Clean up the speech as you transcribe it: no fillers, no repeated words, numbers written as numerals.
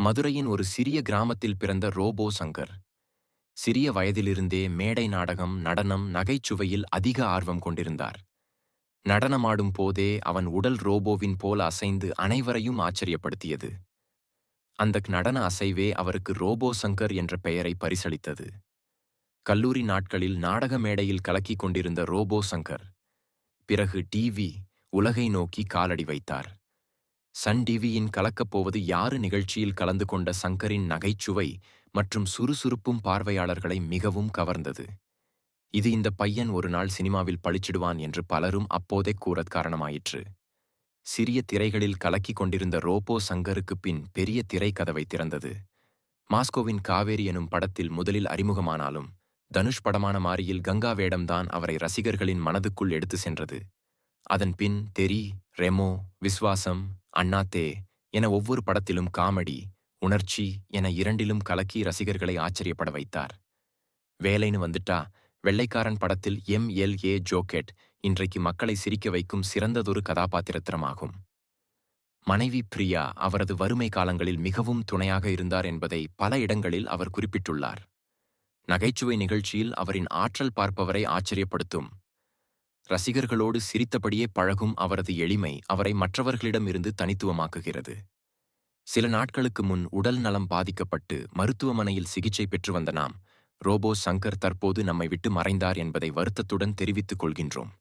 மதுரையின் ஒரு சிறிய கிராமத்தில் பிறந்த ரோபோ சங்கர். சிறிய வயதிலிருந்தே மேடை நாடகம், நடனம், நகைச்சுவையில் அதிக ஆர்வம் கொண்டிருந்தார். நடனமாடும் போதே அவன் உடல் ரோபோவின் போல அசைந்து அனைவரையும் ஆச்சரியப்படுத்தியது. அந்த நடன அசைவே அவருக்கு ரோபோ சங்கர் என்ற பெயரை பரிசளித்தது. கல்லூரி நாட்களில் நாடக மேடையில் கலக்கிக் கொண்டிருந்த ரோபோ சங்கர் பிறகு டிவி உலகை நோக்கி காலடி வைத்தார். சன் டிவியின் கலக்கப் போவது யாரு நிகழ்ச்சியில் கலந்து கொண்ட சங்கரின் நகைச்சுவை மற்றும் சுறுசுறுப்பும் பார்வையாளர்களை மிகவும் கவர்ந்தது. இது இந்த பையன் ஒரு நாள் சினிமாவில் பளிச்சிடுவான் என்று பலரும் அப்போதே கூறக் காரணமாயிற்று. சிறிய திரைகளில் கலக்கிக் கொண்டிருந்த ரோபோ சங்கருக்கு பின் பெரிய திரை கதவை திறந்தது. மாஸ்கோவின் காவேரி எனும் படத்தில் முதலில் அறிமுகமானாலும் தனுஷ் படமான மாரியில் கங்கா வேடம்தான் அவரை ரசிகர்களின் மனதுக்குள் எடுத்து சென்றது. அதன் பின் தெரி, ரெமோ, விஸ்வாசம், அண்ணாத்தே என ஒவ்வொரு படத்திலும் காமெடி, உணர்ச்சி என இரண்டிலும் கலக்கி ரசிகர்களை ஆச்சரியப்பட வைத்தார். வேலைன்னு வந்துட்டா வெள்ளைக்காரன் படத்தில் எம்.எல்.ஏ. ஜோக்கெட் இன்றைக்கு மக்களை சிரிக்க வைக்கும் சிறந்ததொரு கதாபாத்திரமாகும். மனைவி பிரியா அவரது வறுமை காலங்களில் மிகவும் துணையாக இருந்தார் என்பதை பல இடங்களில் அவர் குறிப்பிட்டுள்ளார். நகைச்சுவை நிகழ்ச்சியில் அவரின் ஆற்றல் பார்ப்பவரை ஆச்சரியப்படுத்தும். ரசிகர்களோடு சிரித்தபடியே பழகும் அவரது எளிமை அவரை மற்றவர்களிடமிருந்து தனித்துவமாக்குகிறது. சில நாட்களுக்கு முன் உடல் நலம் பாதிக்கப்பட்டு மருத்துவமனையில் சிகிச்சை பெற்று வந்த நாம், ரோபோ சங்கர் தற்போது நம்மை விட்டு மறைந்தார் என்பதை வருத்தத்துடன் தெரிவித்துக் கொள்கின்றோம்.